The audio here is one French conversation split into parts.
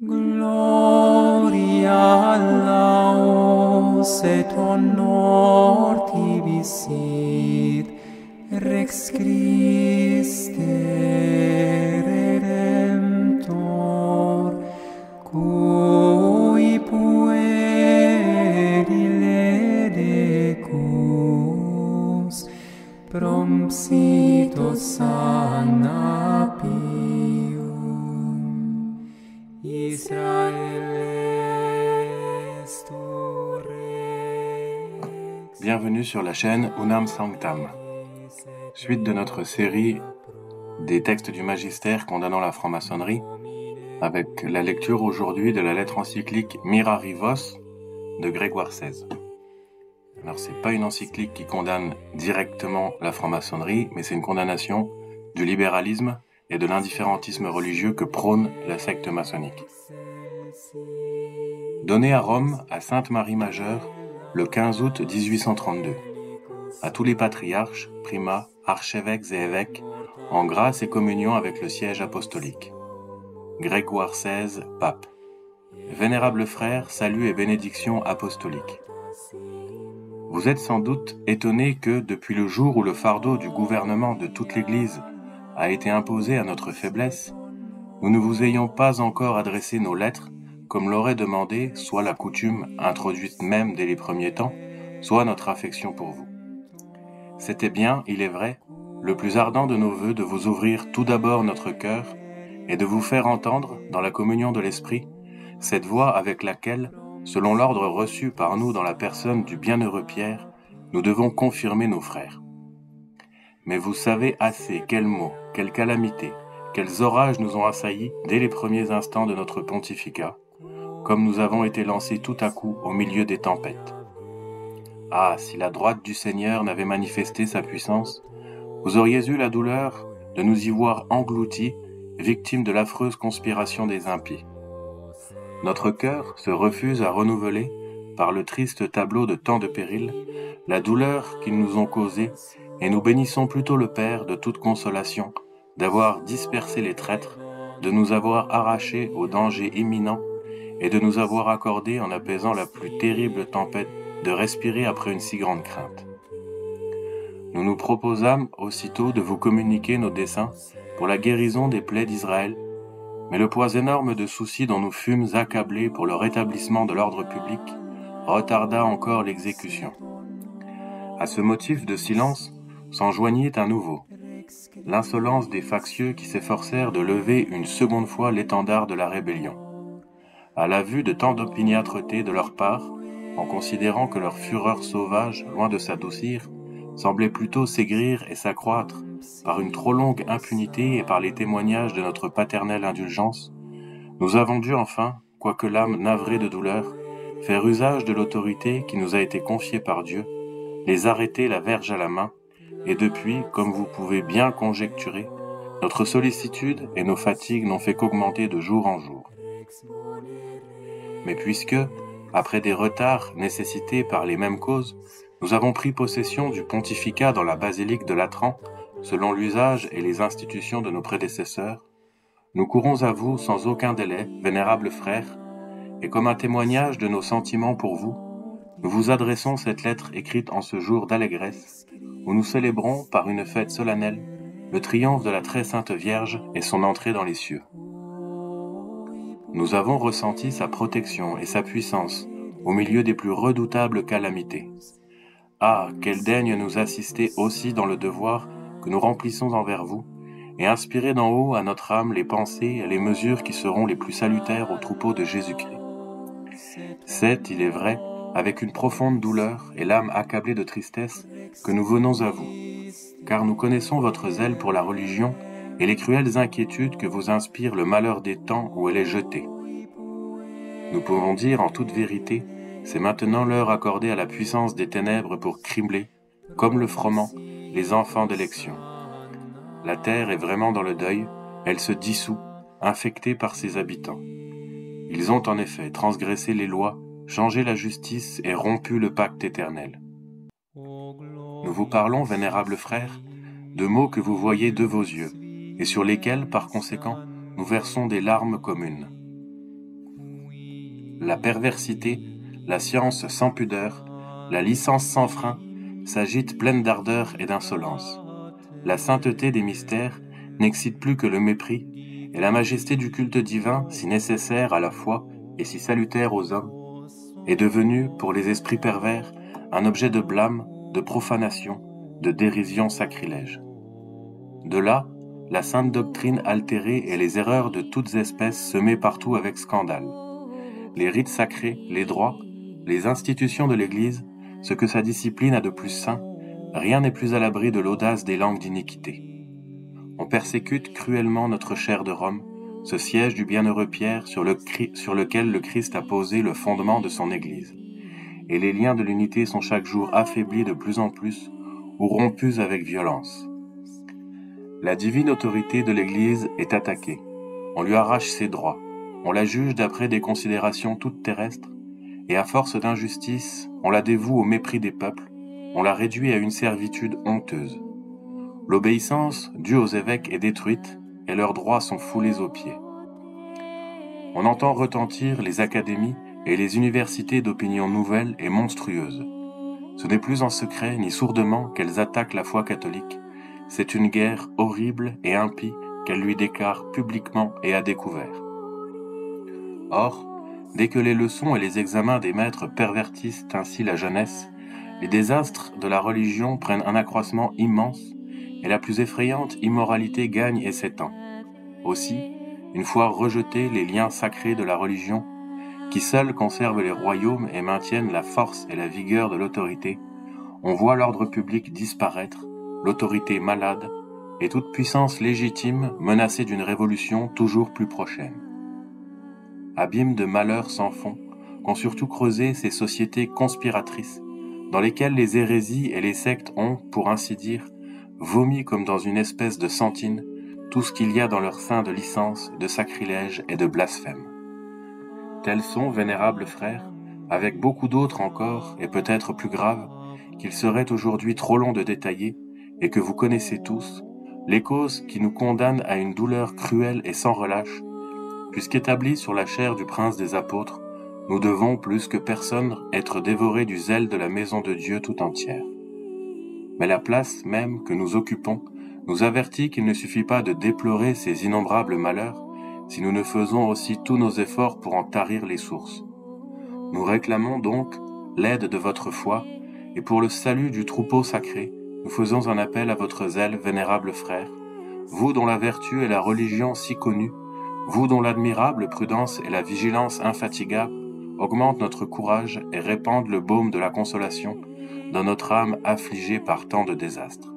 Gloria laus et honor tibi sit, Rex Christe Redemptor, cui puerile decus, prompsito sana pium, Israel est tu Rex. Bienvenue sur la chaîne Unam Sanctam, suite de notre série des textes du magistère condamnant la franc-maçonnerie, avec la lecture aujourd'hui de la lettre encyclique Mirarivos de Grégoire XVI. Alors c'est pas une encyclique qui condamne directement la franc-maçonnerie, mais c'est une condamnation du libéralisme et de l'indifférentisme religieux que prône la secte maçonnique. Donnée à Rome, à Sainte Marie Majeure, le 15 août 1832, à tous les patriarches, primats, archevêques et évêques, en grâce et communion avec le siège apostolique. Grégoire XVI, pape. Vénérables frères, salut et bénédiction apostolique. Vous êtes sans doute étonnés que, depuis le jour où le fardeau du gouvernement de toute l'Église a été imposé à notre faiblesse, nous ne vous ayons pas encore adressé nos lettres, comme l'aurait demandé soit la coutume introduite même dès les premiers temps, soit notre affection pour vous. C'était bien, il est vrai, le plus ardent de nos vœux de vous ouvrir tout d'abord notre cœur et de vous faire entendre, dans la communion de l'Esprit, cette voix avec laquelle, selon l'ordre reçu par nous dans la personne du bienheureux Pierre, nous devons confirmer nos frères. Mais vous savez assez quels maux, quelles calamités, quels orages nous ont assaillis dès les premiers instants de notre pontificat, comme nous avons été lancés tout à coup au milieu des tempêtes. Ah, si la droite du Seigneur n'avait manifesté sa puissance, vous auriez eu la douleur de nous y voir engloutis, victimes de l'affreuse conspiration des impies. Notre cœur se refuse à renouveler, par le triste tableau de tant de périls, la douleur qu'ils nous ont causée, et nous bénissons plutôt le Père de toute consolation d'avoir dispersé les traîtres, de nous avoir arrachés au danger imminent, et de nous avoir accordé, en apaisant la plus terrible tempête, de respirer après une si grande crainte. Nous nous proposâmes aussitôt de vous communiquer nos desseins pour la guérison des plaies d'Israël, mais le poids énorme de soucis dont nous fûmes accablés pour le rétablissement de l'ordre public retarda encore l'exécution. À ce motif de silence s'en joignit un nouveau, l'insolence des factieux qui s'efforcèrent de lever une seconde fois l'étendard de la rébellion. À la vue de tant d'opiniâtreté de leur part, en considérant que leur fureur sauvage, loin de s'adoucir, semblait plutôt s'aigrir et s'accroître par une trop longue impunité et par les témoignages de notre paternelle indulgence, nous avons dû enfin, quoique l'âme navrée de douleur, faire usage de l'autorité qui nous a été confiée par Dieu, les arrêter la verge à la main, et depuis, comme vous pouvez bien conjecturer, notre sollicitude et nos fatigues n'ont fait qu'augmenter de jour en jour. Mais puisque, après des retards nécessités par les mêmes causes, nous avons pris possession du pontificat dans la basilique de Latran, selon l'usage et les institutions de nos prédécesseurs, nous courons à vous sans aucun délai, vénérables frères, et comme un témoignage de nos sentiments pour vous, nous vous adressons cette lettre écrite en ce jour d'allégresse, où nous célébrons par une fête solennelle le triomphe de la très sainte Vierge et son entrée dans les cieux. Nous avons ressenti sa protection et sa puissance au milieu des plus redoutables calamités. Ah, qu'elle daigne nous assister aussi dans le devoir que nous remplissons envers vous, et inspirer d'en haut à notre âme les pensées et les mesures qui seront les plus salutaires au troupeau de Jésus-Christ. C'est, il est vrai, avec une profonde douleur et l'âme accablée de tristesse que nous venons à vous, car nous connaissons votre zèle pour la religion et les cruelles inquiétudes que vous inspire le malheur des temps où elle est jetée. Nous pouvons dire en toute vérité, c'est maintenant l'heure accordée à la puissance des ténèbres pour cribler, comme le froment, les enfants d'élection. La terre est vraiment dans le deuil, elle se dissout, infectée par ses habitants. Ils ont en effet transgressé les lois, changé la justice et rompu le pacte éternel. Nous vous parlons, vénérables frères, de maux que vous voyez de vos yeux, et sur lesquels, par conséquent, nous versons des larmes communes. la perversité, la science sans pudeur, la licence sans frein, s'agite pleine d'ardeur et d'insolence. La sainteté des mystères n'excite plus que le mépris, et la majesté du culte divin, si nécessaire à la foi et si salutaire aux hommes, est devenue, pour les esprits pervers, un objet de blâme, de profanation, de dérision sacrilège. De là, la sainte doctrine altérée et les erreurs de toutes espèces semées partout avec scandale. Les rites sacrés, les droits, les institutions de l'Église, ce que sa discipline a de plus saint, rien n'est plus à l'abri de l'audace des langues d'iniquité. On persécute cruellement notre chair de Rome, ce siège du bienheureux Pierre sur lequel le Christ a posé le fondement de son Église. Et les liens de l'unité sont chaque jour affaiblis de plus en plus ou rompus avec violence. La divine autorité de l'Église est attaquée. On lui arrache ses droits. On la juge d'après des considérations toutes terrestres, et à force d'injustice, on la dévoue au mépris des peuples, on la réduit à une servitude honteuse. L'obéissance due aux évêques est détruite, et leurs droits sont foulés aux pieds. On entend retentir les académies et les universités d'opinions nouvelles et monstrueuses. Ce n'est plus en secret ni sourdement qu'elles attaquent la foi catholique. C'est une guerre horrible et impie qu'elles lui déclarent publiquement et à découvert. Or, dès que les leçons et les examens des maîtres pervertissent ainsi la jeunesse, les désastres de la religion prennent un accroissement immense et la plus effrayante immoralité gagne et s'étend. Aussi, une fois rejetés les liens sacrés de la religion, qui seuls conservent les royaumes et maintiennent la force et la vigueur de l'autorité, on voit l'ordre public disparaître, l'autorité malade, et toute puissance légitime menacée d'une révolution toujours plus prochaine. Abîme de malheurs sans fond, qu'ont surtout creusé ces sociétés conspiratrices, dans lesquelles les hérésies et les sectes ont, pour ainsi dire, vomi comme dans une espèce de sentine tout ce qu'il y a dans leur sein de licence, de sacrilège et de blasphème. Tels sont, vénérables frères, avec beaucoup d'autres encore, et peut-être plus graves, qu'il serait aujourd'hui trop long de détailler, et que vous connaissez tous, les causes qui nous condamnent à une douleur cruelle et sans relâche, puisqu'établis sur la chair du prince des apôtres, nous devons, plus que personne, être dévorés du zèle de la maison de Dieu tout entière. Mais la place même que nous occupons nous avertit qu'il ne suffit pas de déplorer ces innombrables malheurs, si nous ne faisons aussi tous nos efforts pour en tarir les sources. Nous réclamons donc l'aide de votre foi, et pour le salut du troupeau sacré, nous faisons un appel à votre zèle, vénérables frères, vous dont la vertu et la religion si connues, vous dont l'admirable prudence et la vigilance infatigable augmentent notre courage et répandent le baume de la consolation dans notre âme affligée par tant de désastres.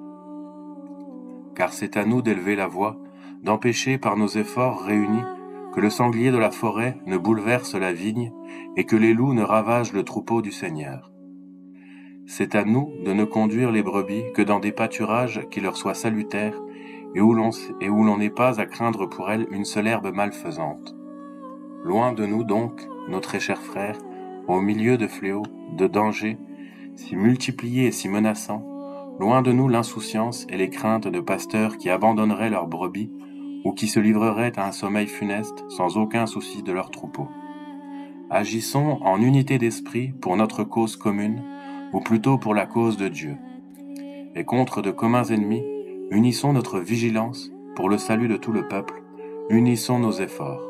Car c'est à nous d'élever la voix, d'empêcher par nos efforts réunis que le sanglier de la forêt ne bouleverse la vigne et que les loups ne ravagent le troupeau du Seigneur. C'est à nous de ne conduire les brebis que dans des pâturages qui leur soient salutaires et où l'on n'ait pas à craindre pour elles une seule herbe malfaisante. Loin de nous donc, nos très chers frères, au milieu de fléaux, de dangers, si multipliés et si menaçants, loin de nous l'insouciance et les craintes de pasteurs qui abandonneraient leurs brebis ou qui se livreraient à un sommeil funeste sans aucun souci de leur troupeau. Agissons en unité d'esprit pour notre cause commune, ou plutôt pour la cause de Dieu. Et contre de communs ennemis, unissons notre vigilance pour le salut de tout le peuple, unissons nos efforts.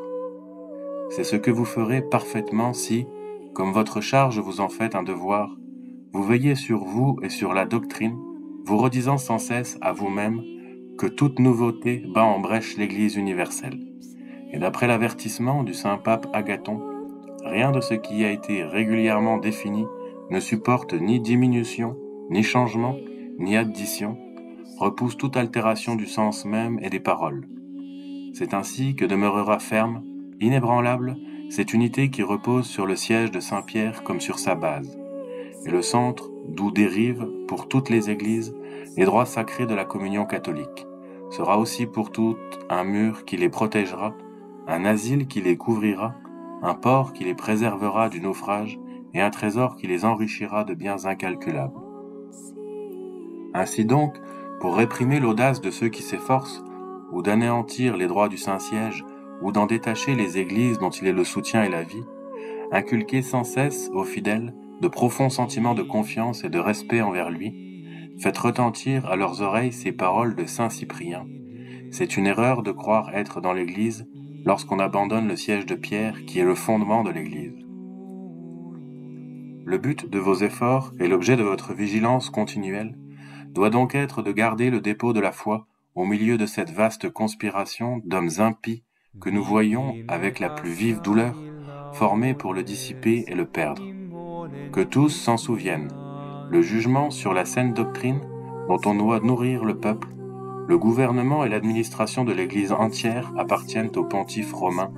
C'est ce que vous ferez parfaitement si, comme votre charge vous en fait un devoir, vous veillez sur vous et sur la doctrine, vous redisant sans cesse à vous-même que toute nouveauté bat en brèche l'Église universelle. Et d'après l'avertissement du saint pape Agathon, rien de ce qui a été régulièrement défini ne supporte ni diminution, ni changement, ni addition, repousse toute altération du sens même et des paroles. C'est ainsi que demeurera ferme, inébranlable, cette unité qui repose sur le siège de Saint Pierre comme sur sa base, et le centre d'où dérivent pour toutes les églises les droits sacrés de la communion catholique, sera aussi pour toutes un mur qui les protégera, un asile qui les couvrira, un port qui les préservera du naufrage et un trésor qui les enrichira de biens incalculables. Ainsi donc, pour réprimer l'audace de ceux qui s'efforcent, ou d'anéantir les droits du Saint-Siège, ou d'en détacher les églises dont il est le soutien et la vie, Inculquez sans cesse aux fidèles de profonds sentiments de confiance et de respect envers lui. Faites retentir à leurs oreilles ces paroles de saint Cyprien. C'est une erreur de croire être dans l'Église lorsqu'on abandonne le siège de Pierre qui est le fondement de l'Église. Le but de vos efforts et l'objet de votre vigilance continuelle doit donc être de garder le dépôt de la foi au milieu de cette vaste conspiration d'hommes impies que nous voyons avec la plus vive douleur formés pour le dissiper et le perdre. Que tous s'en souviennent. Le jugement sur la saine doctrine dont on doit nourrir le peuple, le gouvernement et l'administration de l'Église entière appartiennent au pontife romain,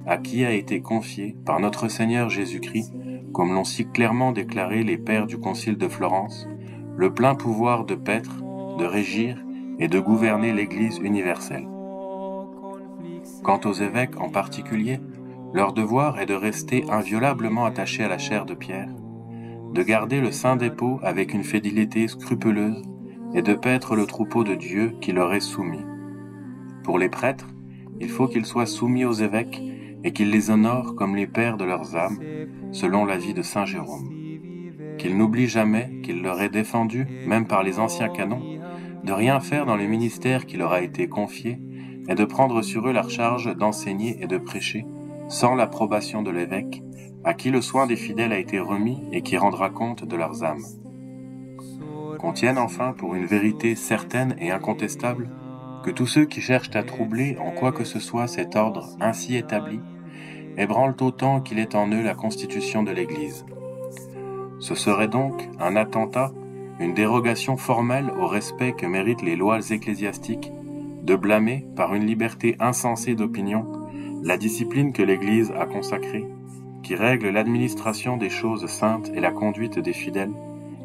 à qui a été confié par notre Seigneur Jésus-Christ, comme l'ont si clairement déclaré les pères du Concile de Florence, le plein pouvoir de paître, de régir et de gouverner l'Église universelle. Quant aux évêques en particulier, leur devoir est de rester inviolablement attachés à la chair de Pierre, de garder le saint dépôt avec une fidélité scrupuleuse et de paître le troupeau de Dieu qui leur est soumis. Pour les prêtres, il faut qu'ils soient soumis aux évêques et qu'ils les honorent comme les pères de leurs âmes, selon l'avis de saint Jérôme. Qu'ils n'oublient jamais qu'il leur est défendu, même par les anciens canons, de rien faire dans le ministère qui leur a été confié et de prendre sur eux la charge d'enseigner et de prêcher, sans l'approbation de l'évêque, à qui le soin des fidèles a été remis et qui rendra compte de leurs âmes. Qu'on tienne enfin pour une vérité certaine et incontestable que tous ceux qui cherchent à troubler en quoi que ce soit cet ordre ainsi établi ébranlent autant qu'il est en eux la constitution de l'Église. Ce serait donc un attentat, une dérogation formelle au respect que méritent les lois ecclésiastiques, de blâmer, par une liberté insensée d'opinion, la discipline que l'Église a consacrée, qui règle l'administration des choses saintes et la conduite des fidèles,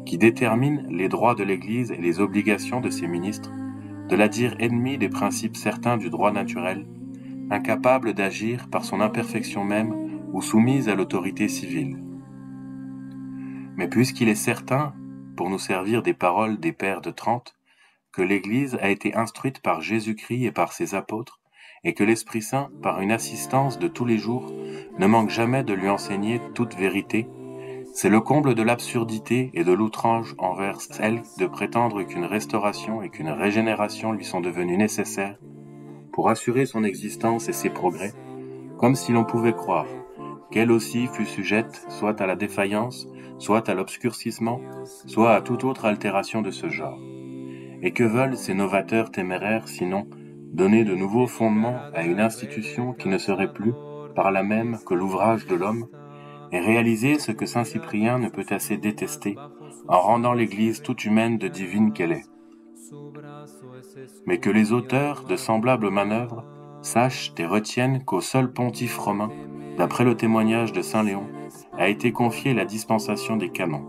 qui détermine les droits de l'Église et les obligations de ses ministres, de la dire ennemie des principes certains du droit naturel, incapable d'agir par son imperfection même ou soumise à l'autorité civile. Mais puisqu'il est certain, pour nous servir des paroles des pères de Trente, que l'Église a été instruite par Jésus-Christ et par ses apôtres, et que l'Esprit Saint, par une assistance de tous les jours, ne manque jamais de lui enseigner toute vérité, c'est le comble de l'absurdité et de l'outrage envers celle de prétendre qu'une restauration et qu'une régénération lui sont devenues nécessaires pour assurer son existence et ses progrès, comme si l'on pouvait croire qu'elle aussi fut sujette soit à la défaillance, soit à l'obscurcissement, soit à toute autre altération de ce genre. Et que veulent ces novateurs téméraires sinon donner de nouveaux fondements à une institution qui ne serait plus, par là même, que l'ouvrage de l'homme, et réaliser ce que saint Cyprien ne peut assez détester, en rendant l'Église toute humaine de divine qu'elle est. Mais que les auteurs de semblables manœuvres sachent et retiennent qu'au seul pontife romain, d'après le témoignage de saint Léon, a été confiée la dispensation des canons,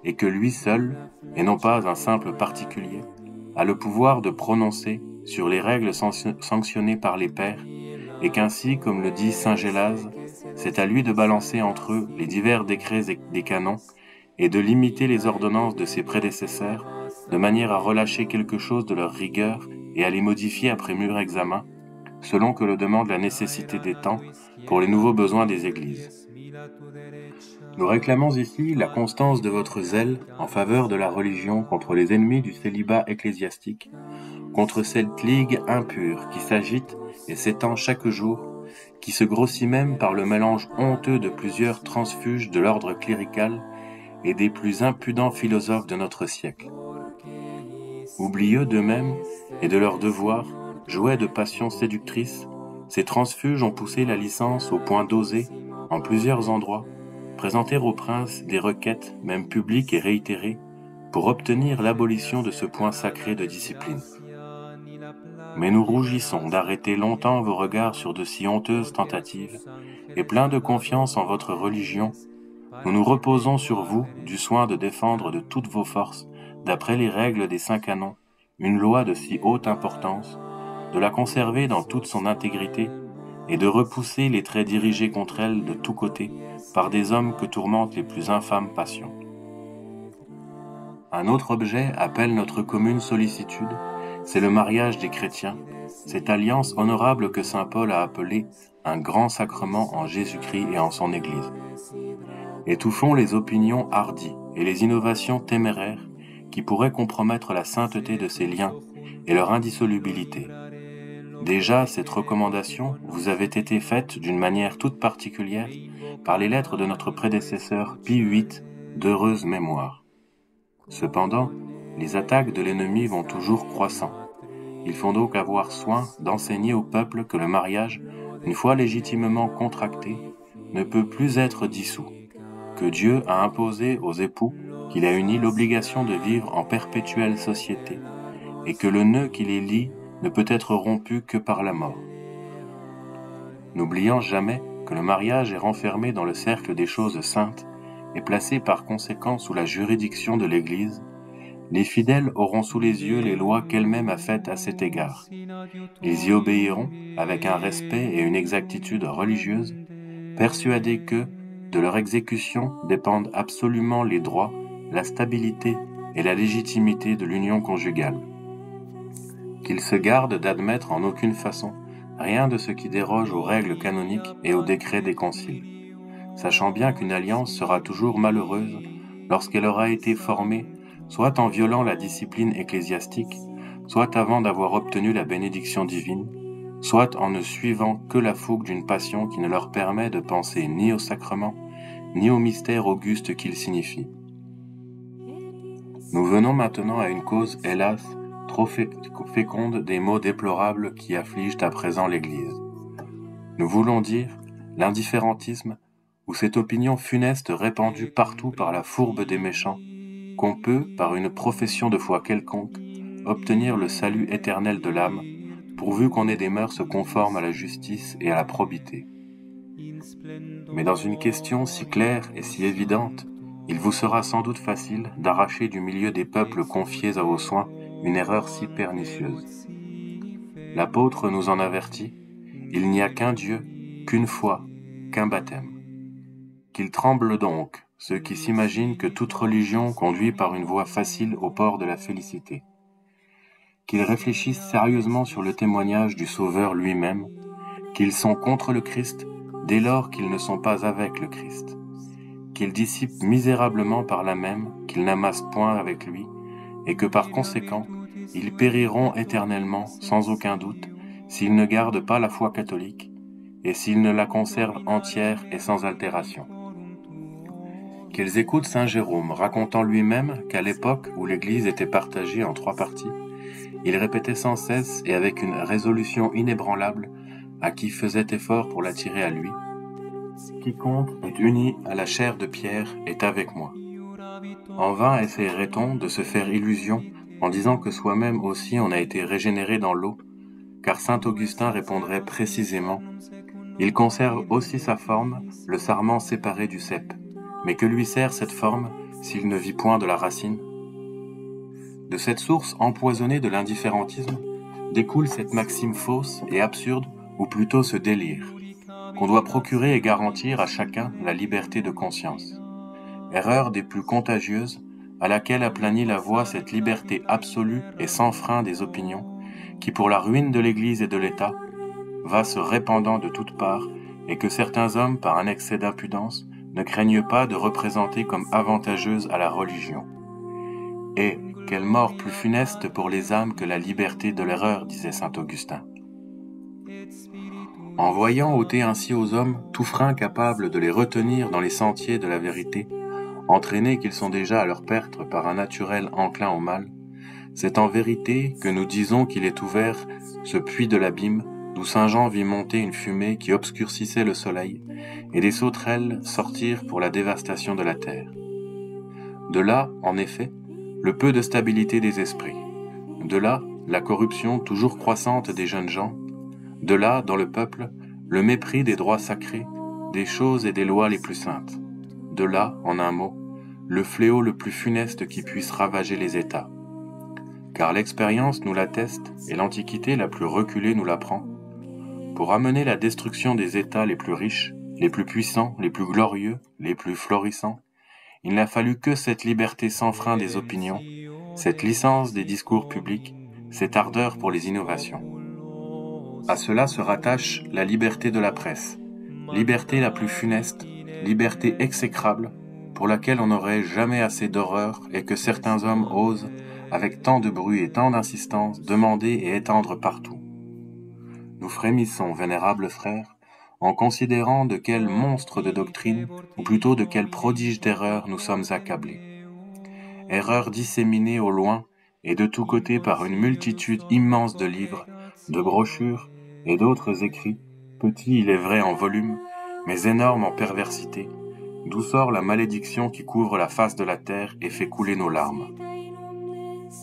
et que lui seul, et non pas un simple particulier, a le pouvoir de prononcer sur les règles sanctionnées par les pères, et qu'ainsi, comme le dit saint Gélase, c'est à lui de balancer entre eux les divers décrets des canons, et de limiter les ordonnances de ses prédécesseurs, de manière à relâcher quelque chose de leur rigueur et à les modifier après mûr examen, selon que le demande la nécessité des temps pour les nouveaux besoins des églises. Nous réclamons ici la constance de votre zèle en faveur de la religion contre les ennemis du célibat ecclésiastique, contre cette ligue impure qui s'agite et s'étend chaque jour, qui se grossit même par le mélange honteux de plusieurs transfuges de l'ordre clérical et des plus impudents philosophes de notre siècle. Oublieux d'eux-mêmes et de leurs devoirs, jouets de passions séductrices, ces transfuges ont poussé la licence au point d'oser, en plusieurs endroits, présenter au prince des requêtes, même publiques et réitérées, pour obtenir l'abolition de ce point sacré de discipline. Mais nous rougissons d'arrêter longtemps vos regards sur de si honteuses tentatives, et pleins de confiance en votre religion, nous nous reposons sur vous du soin de défendre de toutes vos forces, d'après les règles des saints canons, une loi de si haute importance, de la conserver dans toute son intégrité, et de repousser les traits dirigés contre elle de tous côtés par des hommes que tourmentent les plus infâmes passions. Un autre objet appelle notre commune sollicitude, c'est le mariage des chrétiens, cette alliance honorable que saint Paul a appelée un grand sacrement en Jésus-Christ et en son Église. Étouffons les opinions hardies et les innovations téméraires qui pourraient compromettre la sainteté de ces liens et leur indissolubilité. Déjà, cette recommandation vous avait été faite d'une manière toute particulière par les lettres de notre prédécesseur Pie VIII d'heureuse mémoire. Cependant, les attaques de l'ennemi vont toujours croissant. Il faut donc avoir soin d'enseigner au peuple que le mariage, une fois légitimement contracté, ne peut plus être dissous, que Dieu a imposé aux époux qu'il a uni l'obligation de vivre en perpétuelle société, et que le nœud qui les lie ne peut être rompu que par la mort. N'oubliant jamais que le mariage est renfermé dans le cercle des choses saintes et placé par conséquent sous la juridiction de l'Église, les fidèles auront sous les yeux les lois qu'elle-même a faites à cet égard. Ils y obéiront avec un respect et une exactitude religieuse, persuadés que, de leur exécution dépendent absolument les droits, la stabilité et la légitimité de l'union conjugale. Qu'ils se gardent d'admettre en aucune façon rien de ce qui déroge aux règles canoniques et aux décrets des conciles, sachant bien qu'une alliance sera toujours malheureuse lorsqu'elle aura été formée soit en violant la discipline ecclésiastique, soit avant d'avoir obtenu la bénédiction divine, soit en ne suivant que la fougue d'une passion qui ne leur permet de penser ni au sacrement, ni au mystère auguste qu'il signifie. Nous venons maintenant à une cause, hélas, trop féconde des maux déplorables qui affligent à présent l'Église. Nous voulons dire l'indifférentisme, ou cette opinion funeste répandue partout par la fourbe des méchants, qu'on peut, par une profession de foi quelconque, obtenir le salut éternel de l'âme, pourvu qu'on ait des mœurs conformes à la justice et à la probité. Mais dans une question si claire et si évidente, il vous sera sans doute facile d'arracher du milieu des peuples confiés à vos soins une erreur si pernicieuse. L'apôtre nous en avertit, il n'y a qu'un Dieu, qu'une foi, qu'un baptême. Qu'ils tremblent donc, ceux qui s'imaginent que toute religion conduit par une voie facile au port de la félicité. Qu'ils réfléchissent sérieusement sur le témoignage du Sauveur lui-même, qu'ils sont contre le Christ dès lors qu'ils ne sont pas avec le Christ, qu'ils dissipent misérablement par là même qu'ils n'amassent point avec lui, et que par conséquent, ils périront éternellement, sans aucun doute, s'ils ne gardent pas la foi catholique, et s'ils ne la conservent entière et sans altération. Qu'ils écoutent saint Jérôme racontant lui-même qu'à l'époque où l'Église était partagée en 3 parties, il répétait sans cesse et avec une résolution inébranlable à qui faisait effort pour l'attirer à lui, « Quiconque est uni à la chair de pierre est avec moi ». En vain essayerait-on de se faire illusion en disant que soi-même aussi on a été régénéré dans l'eau, car saint Augustin répondrait précisément « Il conserve aussi sa forme, le sarment séparé du cep, mais que lui sert cette forme s'il ne vit point de la racine ?» De cette source empoisonnée de l'indifférentisme découle cette maxime fausse et absurde, ou plutôt ce délire, qu'on doit procurer et garantir à chacun la liberté de conscience. Erreur des plus contagieuses, à laquelle aplanit la voie cette liberté absolue et sans frein des opinions, qui pour la ruine de l'Église et de l'État, va se répandant de toutes parts, et que certains hommes, par un excès d'impudence, ne craignent pas de représenter comme avantageuse à la religion. Et quelle mort plus funeste pour les âmes que la liberté de l'erreur, disait saint Augustin. En voyant ôter ainsi aux hommes tout frein capable de les retenir dans les sentiers de la vérité, entraînés qu'ils sont déjà à leur perte par un naturel enclin au mal, c'est en vérité que nous disons qu'il est ouvert ce puits de l'abîme d'où saint Jean vit monter une fumée qui obscurcissait le soleil et des sauterelles sortir pour la dévastation de la terre. De là, en effet, le peu de stabilité des esprits. De là, la corruption toujours croissante des jeunes gens. De là, dans le peuple, le mépris des droits sacrés, des choses et des lois les plus saintes. De là, en un mot, le fléau le plus funeste qui puisse ravager les États. Car l'expérience nous l'atteste et l'Antiquité la plus reculée nous l'apprend. Pour amener la destruction des États les plus riches, les plus puissants, les plus glorieux, les plus florissants, il n'a fallu que cette liberté sans frein des opinions, cette licence des discours publics, cette ardeur pour les innovations. À cela se rattache la liberté de la presse, liberté la plus funeste, liberté exécrable, pour laquelle on n'aurait jamais assez d'horreur et que certains hommes osent, avec tant de bruit et tant d'insistance, demander et étendre partout. Nous frémissons, vénérables frères, en considérant de quel monstre de doctrine, ou plutôt de quel prodige d'erreur nous sommes accablés. Erreur disséminée au loin et de tous côtés par une multitude immense de livres, de brochures et d'autres écrits, petits il est vrai en volume, mais énormes en perversité, d'où sort la malédiction qui couvre la face de la terre et fait couler nos larmes.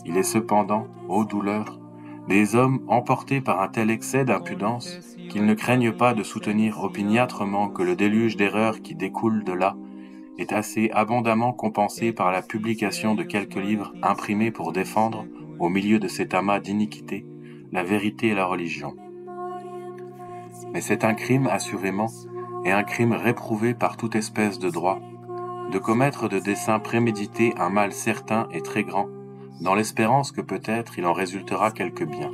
Il est cependant, ô douleur, des hommes emportés par un tel excès d'impudence qu'ils ne craignent pas de soutenir opiniâtrement que le déluge d'erreurs qui découle de là est assez abondamment compensé par la publication de quelques livres imprimés pour défendre, au milieu de cet amas d'iniquité, la vérité et la religion. Mais c'est un crime assurément, et un crime réprouvé par toute espèce de droit, de commettre de dessein prémédité un mal certain et très grand, dans l'espérance que peut-être il en résultera quelque bien.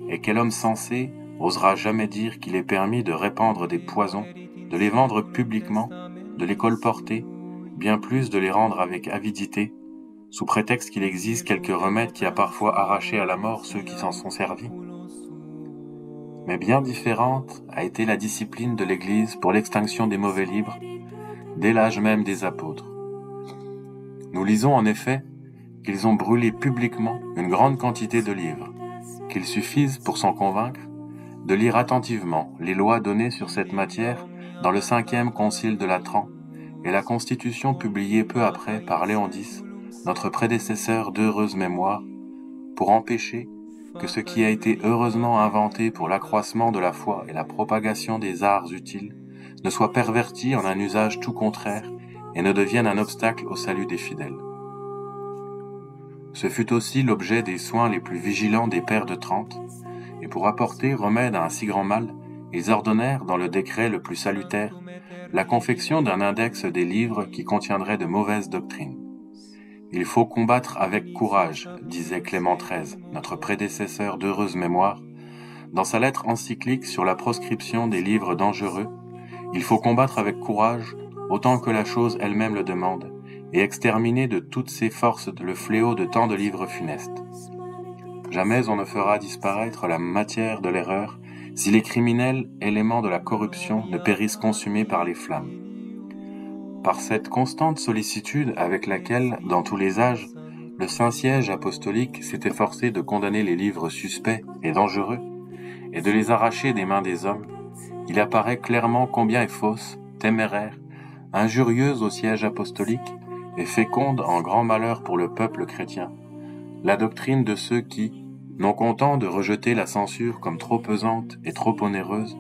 Et quel homme sensé osera jamais dire qu'il est permis de répandre des poisons, de les vendre publiquement, de les colporter, bien plus de les rendre avec avidité, sous prétexte qu'il existe quelque remède qui a parfois arraché à la mort ceux qui s'en sont servis? Mais bien différente a été la discipline de l'Église pour l'extinction des mauvais livres, dès l'âge même des apôtres. Nous lisons en effet qu'ils ont brûlé publiquement une grande quantité de livres, qu'il suffise, pour s'en convaincre, de lire attentivement les lois données sur cette matière dans le 5e concile de Latran et la constitution publiée peu après par Léon X, notre prédécesseur d'heureuse mémoire, pour empêcher que ce qui a été heureusement inventé pour l'accroissement de la foi et la propagation des arts utiles ne soit perverti en un usage tout contraire et ne devienne un obstacle au salut des fidèles. Ce fut aussi l'objet des soins les plus vigilants des pères de Trente, et pour apporter remède à un si grand mal, ils ordonnèrent, dans le décret le plus salutaire, la confection d'un index des livres qui contiendraient de mauvaises doctrines. Il faut combattre avec courage, disait Clément XIII, notre prédécesseur d'heureuse mémoire, dans sa lettre encyclique sur la proscription des livres dangereux. Il faut combattre avec courage, autant que la chose elle-même le demande, et exterminer de toutes ses forces le fléau de tant de livres funestes. Jamais on ne fera disparaître la matière de l'erreur si les criminels éléments de la corruption ne périssent consumés par les flammes. Par cette constante sollicitude avec laquelle, dans tous les âges, le Saint-Siège apostolique s'est efforcé de condamner les livres suspects et dangereux, et de les arracher des mains des hommes, il apparaît clairement combien est fausse, téméraire, injurieuse au siège apostolique, et féconde en grand malheur pour le peuple chrétien, la doctrine de ceux qui, non contents de rejeter la censure comme trop pesante et trop onéreuse,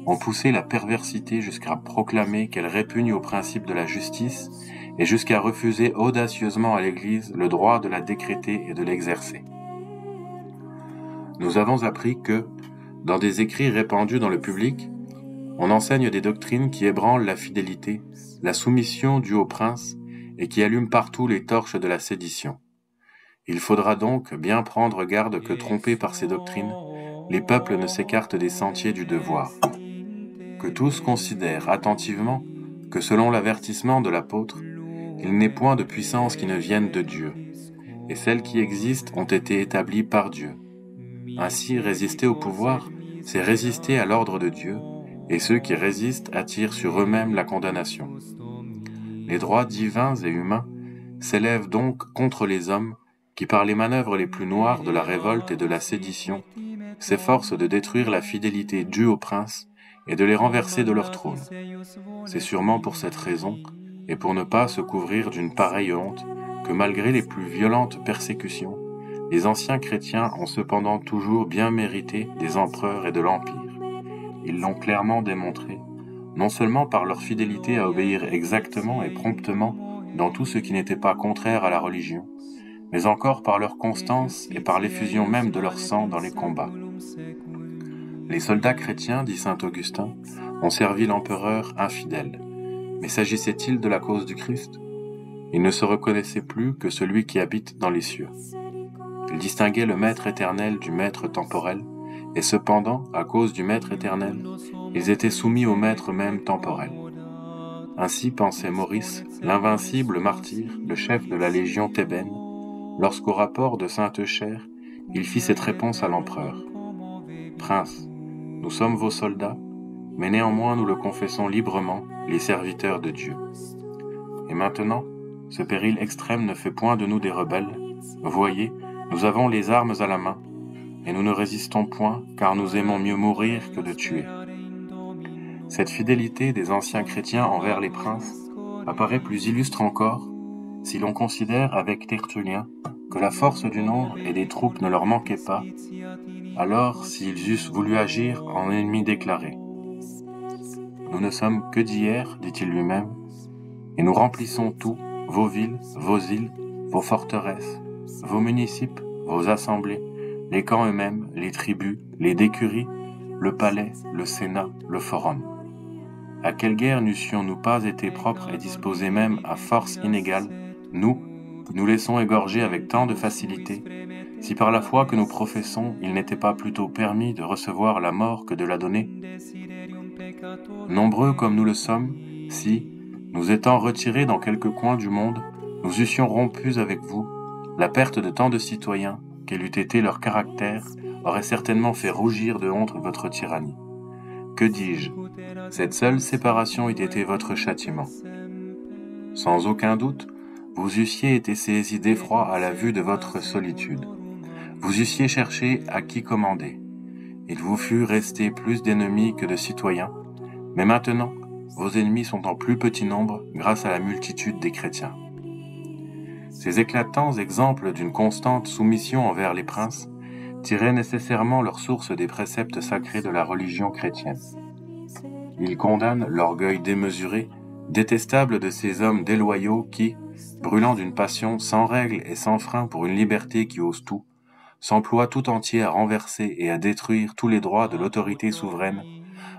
ont poussé la perversité jusqu'à proclamer qu'elle répugne au principe de la justice et jusqu'à refuser audacieusement à l'Église le droit de la décréter et de l'exercer. Nous avons appris que, dans des écrits répandus dans le public, on enseigne des doctrines qui ébranlent la fidélité, la soumission due au prince et qui allument partout les torches de la sédition. Il faudra donc bien prendre garde que, trompés par ces doctrines, les peuples ne s'écartent des sentiers du devoir. Que tous considèrent attentivement que, selon l'avertissement de l'apôtre, il n'est point de puissance qui ne vienne de Dieu, et celles qui existent ont été établies par Dieu. Ainsi, résister au pouvoir, c'est résister à l'ordre de Dieu, et ceux qui résistent attirent sur eux-mêmes la condamnation. Les droits divins et humains s'élèvent donc contre les hommes qui, par les manœuvres les plus noires de la révolte et de la sédition, s'efforcent de détruire la fidélité due au prince et de les renverser de leur trône. C'est sûrement pour cette raison, et pour ne pas se couvrir d'une pareille honte, que malgré les plus violentes persécutions, les anciens chrétiens ont cependant toujours bien mérité des empereurs et de l'Empire. Ils l'ont clairement démontré, non seulement par leur fidélité à obéir exactement et promptement dans tout ce qui n'était pas contraire à la religion, mais encore par leur constance et par l'effusion même de leur sang dans les combats. Les soldats chrétiens, dit saint Augustin, ont servi l'empereur infidèle. Mais s'agissait-il de la cause du Christ? Il ne se reconnaissait plus que celui qui habite dans les cieux. Il distinguait le maître éternel du maître temporel, et cependant, à cause du Maître éternel, ils étaient soumis au Maître même temporel. Ainsi pensait Maurice, l'invincible martyr, le chef de la légion thébaine, lorsqu'au rapport de Sainte Chère, il fit cette réponse à l'empereur. « Prince, nous sommes vos soldats, mais néanmoins nous le confessons librement, les serviteurs de Dieu. Et maintenant, ce péril extrême ne fait point de nous des rebelles. Voyez, nous avons les armes à la main, et nous ne résistons point, car nous aimons mieux mourir que de tuer. » Cette fidélité des anciens chrétiens envers les princes apparaît plus illustre encore si l'on considère avec Tertullien que la force du nombre et des troupes ne leur manquait pas, alors s'ils eussent voulu agir en ennemis déclarés. Nous ne sommes que d'hier, dit-il lui-même, et nous remplissons tout, vos villes, vos îles, vos forteresses, vos municipes, vos assemblées, les camps eux-mêmes, les tribus, les décuries, le palais, le sénat, le forum. À quelle guerre n'eussions-nous pas été propres et disposés même à force inégale, nous, qui nous laissons égorger avec tant de facilité, si par la foi que nous professons, il n'était pas plutôt permis de recevoir la mort que de la donner? Nombreux comme nous le sommes, si, nous étant retirés dans quelque coin du monde, nous eussions rompu avec vous, la perte de tant de citoyens, quel eût été leur caractère, aurait certainement fait rougir de honte votre tyrannie. Que dis-je? Cette seule séparation eût été votre châtiment. Sans aucun doute, vous eussiez été saisis d'effroi à la vue de votre solitude. Vous eussiez cherché à qui commander. Il vous fut resté plus d'ennemis que de citoyens, mais maintenant, vos ennemis sont en plus petit nombre grâce à la multitude des chrétiens. Ces éclatants exemples d'une constante soumission envers les princes tiraient nécessairement leur source des préceptes sacrés de la religion chrétienne. Ils condamnent l'orgueil démesuré, détestable de ces hommes déloyaux qui, brûlant d'une passion sans règle et sans frein pour une liberté qui ose tout, s'emploient tout entier à renverser et à détruire tous les droits de l'autorité souveraine,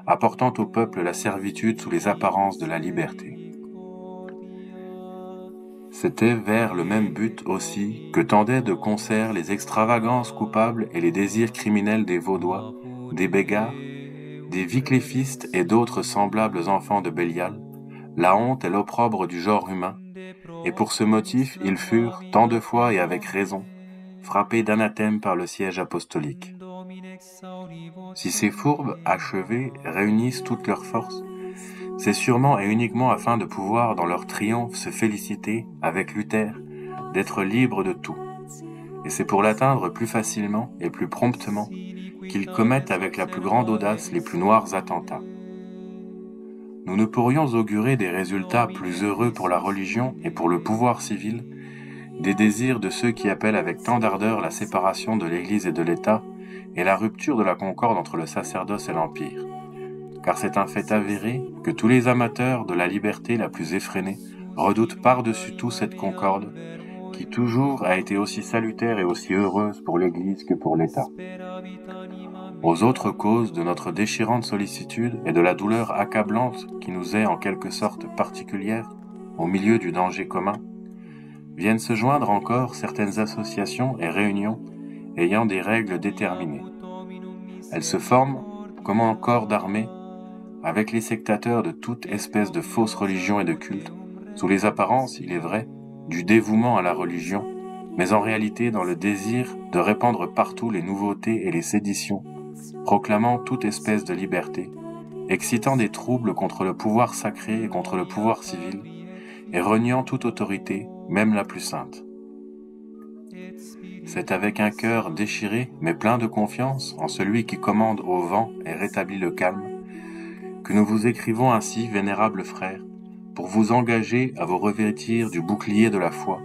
apportant au peuple la servitude sous les apparences de la liberté. C'était vers le même but aussi que tendaient de concert les extravagances coupables et les désirs criminels des Vaudois, des Bégards, des Vicléfistes et d'autres semblables enfants de Bélial, la honte et l'opprobre du genre humain, et pour ce motif ils furent, tant de fois et avec raison, frappés d'anathème par le siège apostolique. Si ces fourbes achevés réunissent toutes leurs forces, c'est sûrement et uniquement afin de pouvoir dans leur triomphe se féliciter, avec Luther, d'être libres de tout. Et c'est pour l'atteindre plus facilement et plus promptement qu'ils commettent avec la plus grande audace les plus noirs attentats. Nous ne pourrions augurer des résultats plus heureux pour la religion et pour le pouvoir civil, des désirs de ceux qui appellent avec tant d'ardeur la séparation de l'Église et de l'État et la rupture de la concorde entre le sacerdoce et l'Empire. Car c'est un fait avéré que tous les amateurs de la liberté la plus effrénée redoutent par-dessus tout cette concorde, qui toujours a été aussi salutaire et aussi heureuse pour l'Église que pour l'État. Aux autres causes de notre déchirante sollicitude et de la douleur accablante qui nous est en quelque sorte particulière, au milieu du danger commun, viennent se joindre encore certaines associations et réunions ayant des règles déterminées. Elles se forment comme un corps d'armée avec les sectateurs de toute espèce de fausse religion et de culte, sous les apparences, il est vrai, du dévouement à la religion, mais en réalité dans le désir de répandre partout les nouveautés et les séditions, proclamant toute espèce de liberté, excitant des troubles contre le pouvoir sacré et contre le pouvoir civil, et reniant toute autorité, même la plus sainte. C'est avec un cœur déchiré, mais plein de confiance en celui qui commande au vent et rétablit le calme, que nous vous écrivons ainsi, vénérables frères, pour vous engager à vous revêtir du bouclier de la foi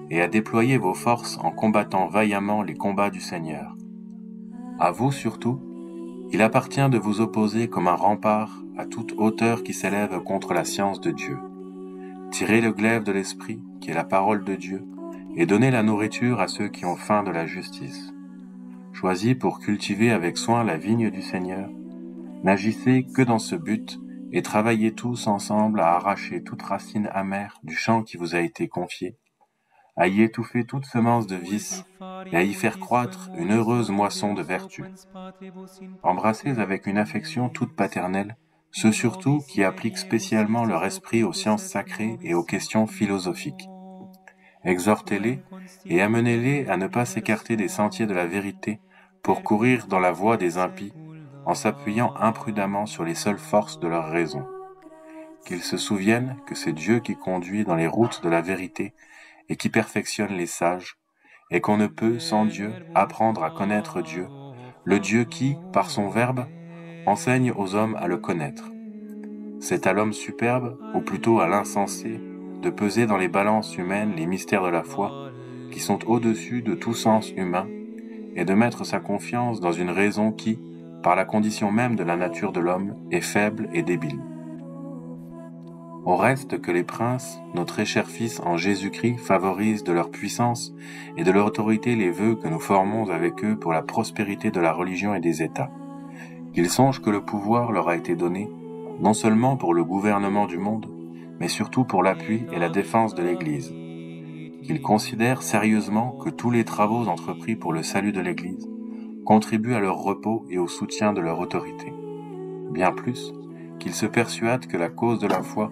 et à déployer vos forces en combattant vaillamment les combats du Seigneur. À vous surtout, il appartient de vous opposer comme un rempart à toute hauteur qui s'élève contre la science de Dieu. Tirez le glaive de l'esprit, qui est la parole de Dieu, et donnez la nourriture à ceux qui ont faim de la justice. Choisis pour cultiver avec soin la vigne du Seigneur, n'agissez que dans ce but et travaillez tous ensemble à arracher toute racine amère du champ qui vous a été confié, à y étouffer toute semence de vice et à y faire croître une heureuse moisson de vertu. Embrassez avec une affection toute paternelle ceux surtout qui appliquent spécialement leur esprit aux sciences sacrées et aux questions philosophiques. Exhortez-les et amenez-les à ne pas s'écarter des sentiers de la vérité pour courir dans la voie des impies en s'appuyant imprudemment sur les seules forces de leur raison. Qu'ils se souviennent que c'est Dieu qui conduit dans les routes de la vérité et qui perfectionne les sages, et qu'on ne peut, sans Dieu, apprendre à connaître Dieu, le Dieu qui, par son Verbe, enseigne aux hommes à le connaître. C'est à l'homme superbe, ou plutôt à l'insensé, de peser dans les balances humaines les mystères de la foi, qui sont au-dessus de tout sens humain, et de mettre sa confiance dans une raison qui, par la condition même de la nature de l'homme, est faible et débile. Au reste que les princes, nos très chers fils en Jésus-Christ, favorisent de leur puissance et de leur autorité les vœux que nous formons avec eux pour la prospérité de la religion et des États. Qu'ils songent que le pouvoir leur a été donné, non seulement pour le gouvernement du monde, mais surtout pour l'appui et la défense de l'Église. Qu'ils considèrent sérieusement que tous les travaux entrepris pour le salut de l'Église contribuent à leur repos et au soutien de leur autorité. Bien plus, qu'ils se persuadent que la cause de la foi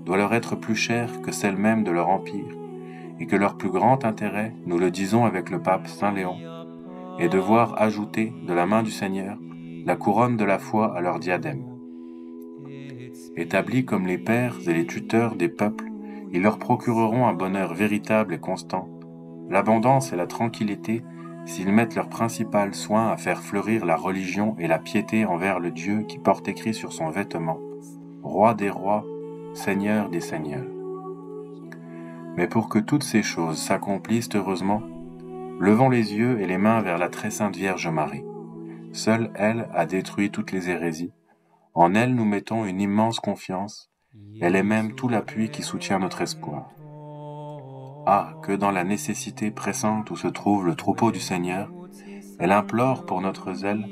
doit leur être plus chère que celle même de leur empire, et que leur plus grand intérêt, nous le disons avec le pape Saint Léon, est de voir ajouter de la main du Seigneur la couronne de la foi à leur diadème. Établis comme les pères et les tuteurs des peuples, ils leur procureront un bonheur véritable et constant, l'abondance et la tranquillité s'ils mettent leur principal soin à faire fleurir la religion et la piété envers le Dieu qui porte écrit sur son vêtement, Roi des rois, Seigneur des seigneurs. Mais pour que toutes ces choses s'accomplissent heureusement, levons les yeux et les mains vers la très sainte Vierge Marie. Seule elle a détruit toutes les hérésies. En elle nous mettons une immense confiance. Elle est même tout l'appui qui soutient notre espoir. Ah, que dans la nécessité pressante où se trouve le troupeau du Seigneur, elle implore pour notre zèle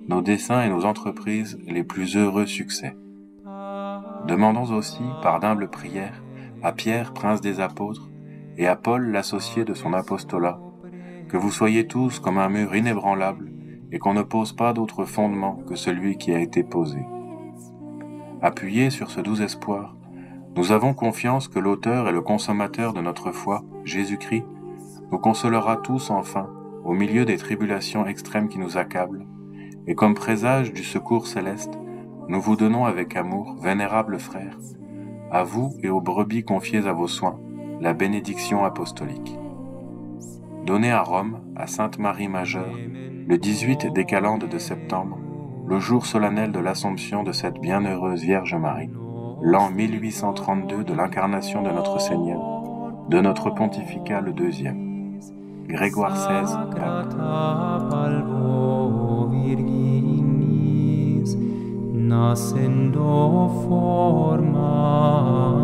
nos desseins et nos entreprises les plus heureux succès. Demandons aussi, par d'humbles prières, à Pierre, prince des apôtres, et à Paul, l'associé de son apostolat, que vous soyez tous comme un mur inébranlable et qu'on ne pose pas d'autre fondement que celui qui a été posé. Appuyés sur ce doux espoir, nous avons confiance que l'auteur et le consommateur de notre foi, Jésus-Christ, nous consolera tous enfin au milieu des tribulations extrêmes qui nous accablent, et comme présage du secours céleste, nous vous donnons avec amour, vénérables frères, à vous et aux brebis confiées à vos soins, la bénédiction apostolique. Donnée à Rome, à Sainte Marie Majeure, le 18 des calendes de septembre, le jour solennel de l'Assomption de cette bienheureuse Vierge Marie, l'an 1832 de l'incarnation de notre Seigneur, de notre pontificat le 2e, Grégoire XVI, pape. Nascendo forma